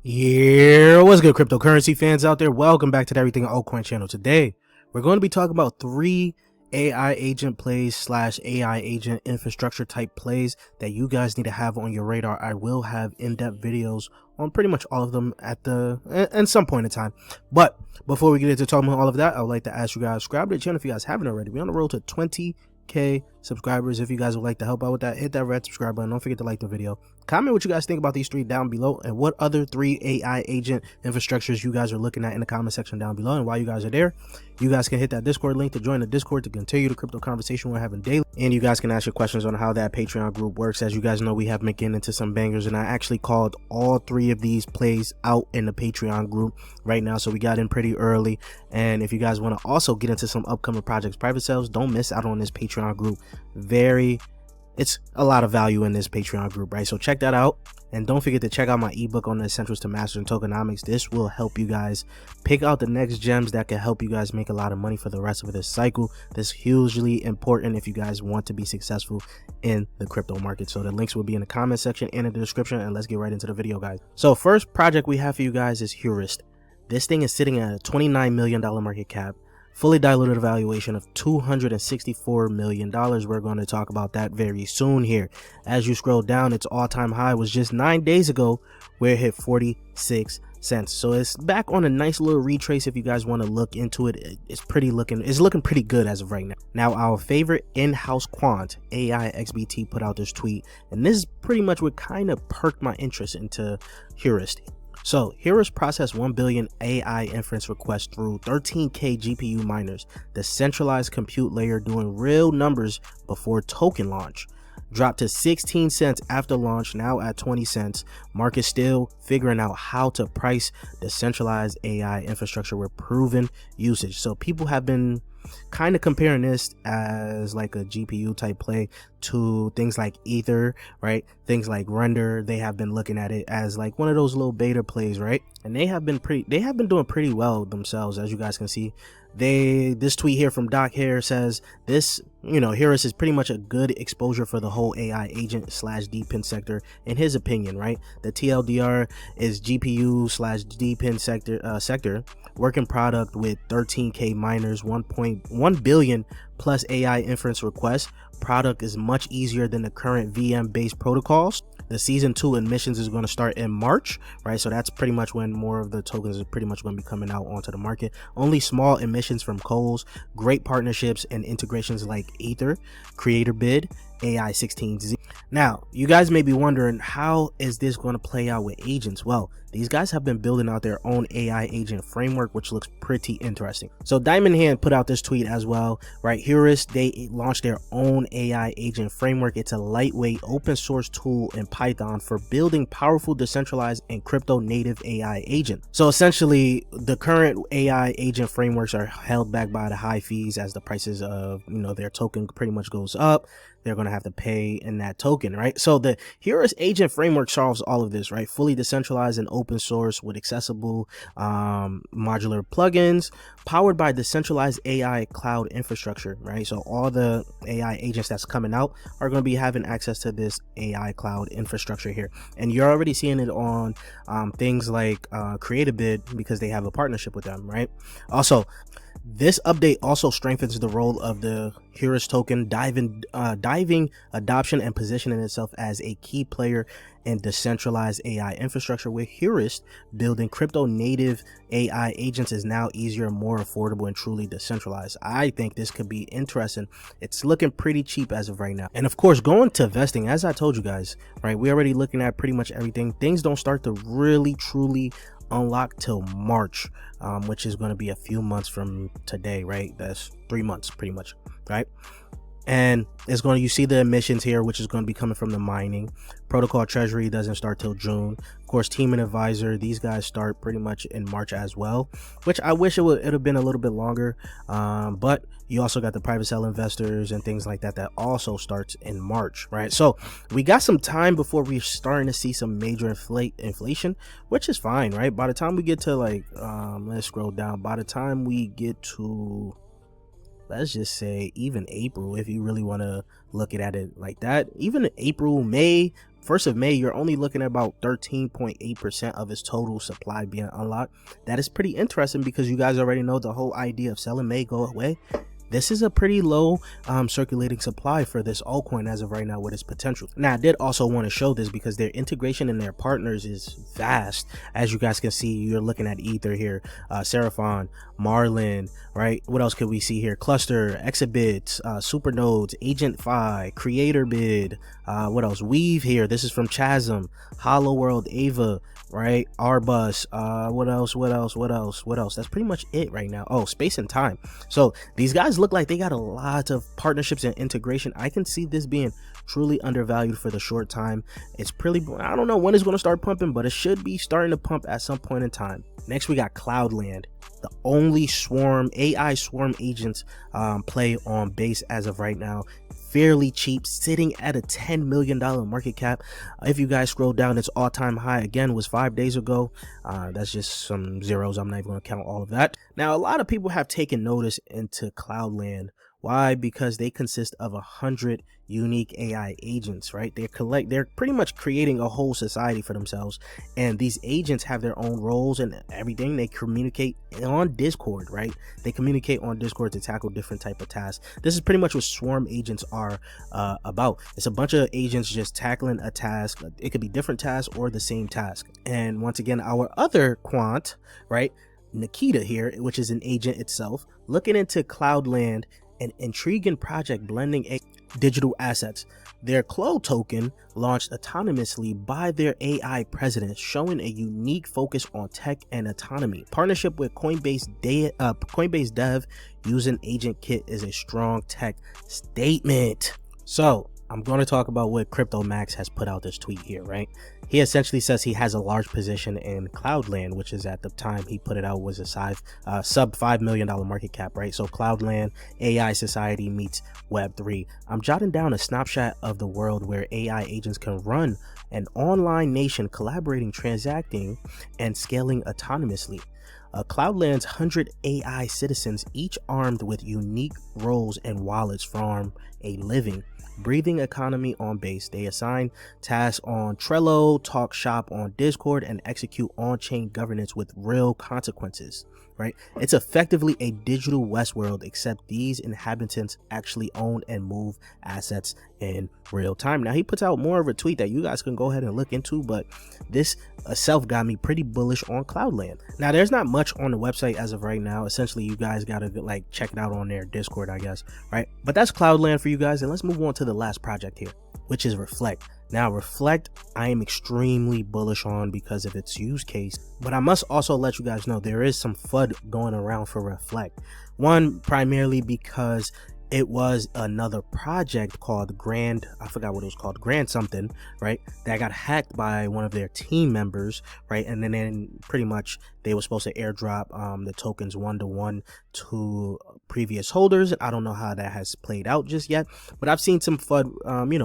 Yeah, what's good, cryptocurrency fans out there? Welcome back to the Everything Altcoin channel. Today, we're going to be talking about 3 AI agent plays slash AI agent infrastructure type plays that you guys need to have on your radar. I will have in-depth videos on pretty much all of them at some point in time. But before we get into talking about all of that, I would like to ask you guys, subscribe to the channel if you guys haven't already. We're on the road to 20K subscribers. If you guys would like to help out with that, hit that red subscribe button. Don't forget to like the video. Comment what you guys think about these 3 down below, and what other 3 AI agent infrastructures you guys are looking at in the comment section down below. And while you guys are there, you guys can hit that Discord link to join the Discord to continue the crypto conversation we're having daily. And you guys can ask your questions on how that Patreon group works. As you guys know, we have been getting into some bangers, and I actually called all 3 of these plays out in the Patreon group right now, so we got in pretty early. And if you guys want to also get into some upcoming projects, private sales, don't miss out on this Patreon group. It's a lot of value in this Patreon group, right? So check that out, and don't forget to check out my ebook on the essentials to mastering tokenomics. This will help you guys pick out the next gems that can help you guys make a lot of money for the rest of this cycle. This is hugely important if you guys want to be successful in the crypto market. So the links will be in the comment section and in the description, and let's get right into the video, guys. So first project we have for you guys is Heurist. This thing is sitting at a $29 million market cap, fully diluted valuation of $264 million. We're going to talk about that very soon here. As you scroll down, its all-time high was just 9 days ago, where it hit 46 cents. So it's back on a nice little retrace. If you guys want to look into it, it's looking pretty good as of right now. Now, our favorite in-house quant, AIXBT, put out this tweet, and this is pretty much what kind of perked my interest into Heurist. So Heurist processed 1 billion AI inference requests through 13K GPU miners, the centralized compute layer doing real numbers before token launch. Dropped to 16 cents after launch, now at 20 cents. Market still figuring out how to price the centralized AI infrastructure with proven usage. So people have been kind of comparing this as like a GPU type play to things like Ether, right? Things like Render. They have been looking at it as like one of those little beta plays, right? And they have been doing pretty well themselves, as you guys can see. This tweet here from Doc here says this, Heurist is pretty much a good exposure for the whole AI agent slash DePIN sector, in his opinion, right? The TLDR is GPU slash DePIN sector working product with 13K miners, 1.1 billion plus AI inference requests. Product is much easier than the current VM based protocols. The season 2 emissions is going to start in March, right? So that's pretty much when more of the tokens are pretty much going to be coming out onto the market. Only small emissions from coals, great partnerships and integrations like Ether, CREATORBID, AI16Z. Now, you guys may be wondering, how is this going to play out with agents? Well, these guys have been building out their own AI agent framework, which looks pretty interesting. So Diamond Hand put out this tweet as well, right? Heurist, they launched their own AI agent framework. It's a lightweight open source tool in Python for building powerful decentralized and crypto native AI agents. So essentially, the current AI agent frameworks are held back by the high fees as the prices of their token pretty much goes up. They're going to have to pay in that token, right? So the Heurist agent framework solves all of this, right? Fully decentralized and open source with accessible modular plugins, powered by decentralized AI cloud infrastructure, right? So all the AI agents that's coming out are going to be having access to this AI cloud infrastructure here. And you're already seeing it on things like CreatorBid, because they have a partnership with them, right? Also, this update also strengthens the role of the Heurist token, diving adoption and positioning itself as a key player in decentralized AI infrastructure. With Heurist, building crypto native AI agents is now easier, more affordable, and truly decentralized. I think this could be interesting. It's looking pretty cheap as of right now. And of course, going to vesting, as I told you guys, right, we're already looking at pretty much everything. Things don't start to really truly unlock till March, which is going to be a few months from today, right? That's 3 months pretty much, right? And it's going to, you see the emissions here, which is going to be coming from the mining. Protocol treasury doesn't start till June. Of course, team and advisor, these guys start pretty much in March as well, which I wish it have been a little bit longer. But you also got the private sale investors and things like that that also starts in March, right? So we got some time before we're starting to see some major inflation, which is fine, right? By the time we get to like, let's scroll down. By the time we get to, let's just say even April, if you really want to look at it like that, even April, May, 1st of May, you're only looking at about 13.8% of its total supply being unlocked. That is pretty interesting because you guys already know the whole idea of selling may go away. This is a pretty low circulating supply for this altcoin as of right now with its potential. Now, I did also want to show this because their integration and their partners is vast. As you guys can see, you're looking at Ether here, Seraphon, Marlin, right? What else could we see here? Cluster, Exhibit, Supernodes, AgentFi, CreatorBid, what else? Weave here. This is from Chasm, Hollow World, Ava, right? Arbus, what else? That's pretty much it right now. Oh, Space and Time. So these guys look like they got a lot of partnerships and integration. I can see this being truly undervalued for the short time. It's pretty, I don't know when it's going to start pumping, but it should be starting to pump at some point in time. Next, we got Cloudland, the only AI swarm agents play on base as of right now. Fairly cheap, sitting at a $10 million market cap. If you guys scroll down, its all-time high again was 5 days ago. That's just some zeros. I'm not even going to count all of that. Now, a lot of people have taken notice into Cloudland. Why? Because they consist of 100 unique AI agents, right? They're pretty much creating a whole society for themselves, and these agents have their own roles and everything. They communicate on Discord, right? They communicate on Discord to tackle different type of tasks. This is pretty much what swarm agents are about. It's a bunch of agents just tackling a task. It could be different tasks or the same task. And once again, our other quant, right, Nikita here, which is an agent itself, looking into Cloudland, an intriguing project blending digital assets. Their CLO token launched autonomously by their AI president, showing a unique focus on tech and autonomy. Partnership with Coinbase Dev using Agent Kit is a strong tech statement. So I'm going to talk about what Crypto Max has put out this tweet here, right? He essentially says he has a large position in Cloudland, which is at the time he put it out was a sub $5 million market cap, right? So Cloudland, AI society meets Web3. I'm jotting down a snapshot of the world where AI agents can run an online nation, collaborating, transacting, and scaling autonomously. Cloudland's 100 AI citizens, each armed with unique roles and wallets, farm a living, breathing economy on base. They assign tasks on Trello, talk shop on Discord, and execute on-chain governance with real consequences, right? It's effectively a digital Westworld, except these inhabitants actually own and move assets in real time. Now, he puts out more of a tweet that you guys can go ahead and look into, but this itself got me pretty bullish on Cloudland. Now, there's not much on the website as of right now. Essentially, you guys gotta like check it out on their Discord, I guess, right? But that's Cloudland for you guys, and let's move on to the last project here, which is Reflect. Now, Reflect, I am extremely bullish on because of its use case, but I must also let you guys know there is some FUD going around for Reflect. One, primarily because it was another project called I forgot what it was called, Grand something, right? That got hacked by one of their team members, right? And then pretty much they were supposed to airdrop the tokens 1-to-1 to previous holders. I don't know how that has played out just yet, but I've seen some FUD,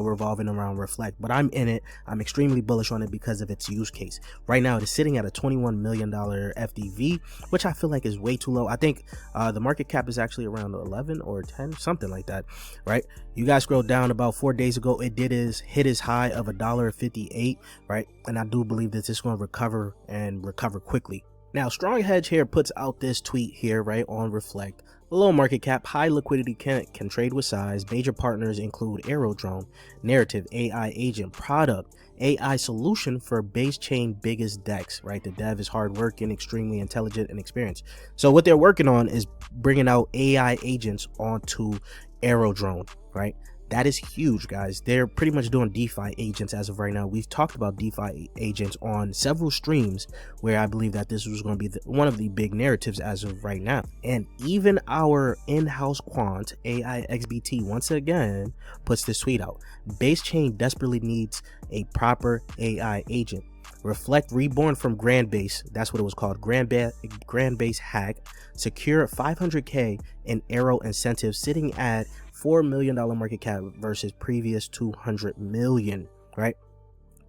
revolving around Reflect, but I'm in it. I'm extremely bullish on it because of its use case. Right now, it is sitting at a $21 million FDV, which I feel like is way too low. I think the market cap is actually around 11 or 10, something like that, right? You guys scroll down about 4 days ago, it did hit its high of $1.58, right? And I do believe that it's going to recover and recover quickly. Now, Strong Hedge here puts out this tweet here, right, on Reflect. Low market cap, high liquidity, can trade with size. Major partners include Aerodrome, Narrative, AI Agent, Product, AI Solution for base chain biggest DEX, right? The dev is hardworking, extremely intelligent, and experienced. So what they're working on is bringing out AI agents onto Aerodrome, right? That is huge, guys. They're pretty much doing DeFi agents as of right now. We've talked about DeFi agents on several streams where I believe that this was going to be one of the big narratives as of right now. And even our in-house quant, AIXBT, once again, puts this tweet out. Base chain desperately needs a proper AI agent. Reflect reborn from Grandbase, that's what it was called, Grandbase hack, secure 500k in Arrow incentives, sitting at $4 million market cap versus previous 200 million, right?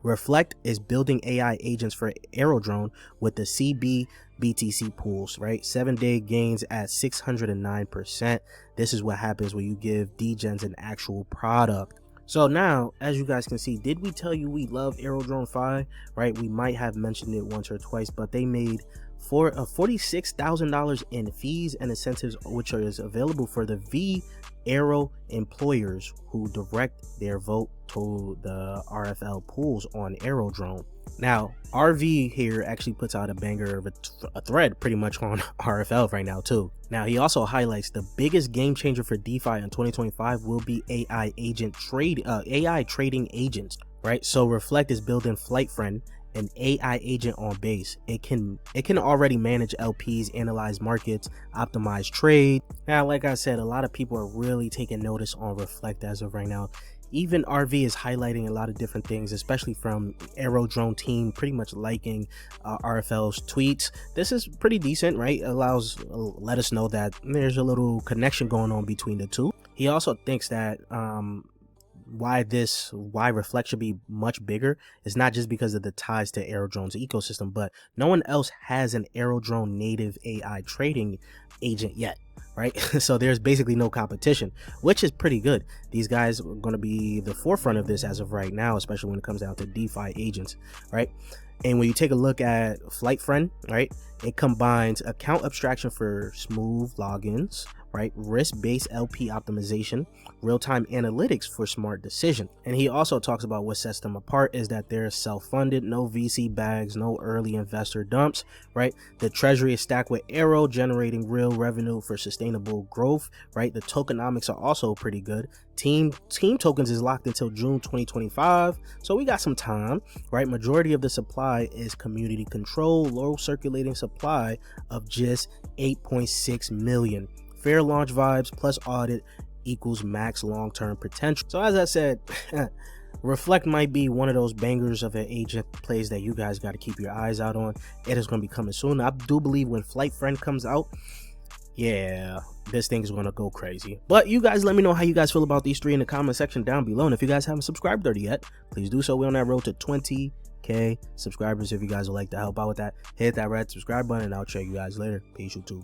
Reflect is building AI agents for Aerodrome with the CBBTC pools, right? 7-day gains at 609%. This is what happens when you give degens an actual product. So now, as you guys can see, did we tell you we love Aerodrome 5, right? We might have mentioned it once or twice, but they made $46,000 in fees and incentives, which is available for the Aero employers who direct their vote to the RFL pools on Aerodrome. Now, RV here actually puts out a banger of a thread pretty much on RFL right now too. Now, he also highlights the biggest game changer for DeFi in 2025 will be AI trading agents, right? So Reflect is building FlightFriend, an AI agent on base. It can already manage LPs, analyze markets, optimize trade. Now, like I said, a lot of people are really taking notice on Reflect as of right now. Even RV is highlighting a lot of different things, especially from Aerodrome team, pretty much liking RFL's tweets. This is pretty decent, right? Let us know that there's a little connection going on between the two. He also thinks that why Reflect should be much bigger is not just because of the ties to Aerodrome's ecosystem, but no one else has an Aerodrome native AI trading agent yet, right? So there's basically no competition, which is pretty good. These guys are going to be the forefront of this as of right now, especially when it comes down to DeFi agents, right? And when you take a look at FlightFriend, right, it combines account abstraction for smooth logins, right, risk-based LP optimization, real-time analytics for smart decision. And he also talks about what sets them apart is that they're self-funded, no VC bags, no early investor dumps, right? The treasury is stacked with Aero, generating real revenue for sustainable growth, right? The tokenomics are also pretty good. Team tokens is locked until June 2025, so we got some time, right? Majority of the supply is community control, low circulating supply of just 8.6 million. Fair launch vibes plus audit equals max long-term potential. So as I said, Reflect might be one of those bangers of an agent plays that you guys got to keep your eyes out on. It is going to be coming soon. I do believe when FlightFriend comes out, yeah, this thing is going to go crazy. But you guys let me know how you guys feel about these three in the comment section down below. And if you guys haven't subscribed already yet, please do so. We're on that road to 20K subscribers. If you guys would like to help out with that, hit that red subscribe button and I'll check you guys later. Peace, YouTube.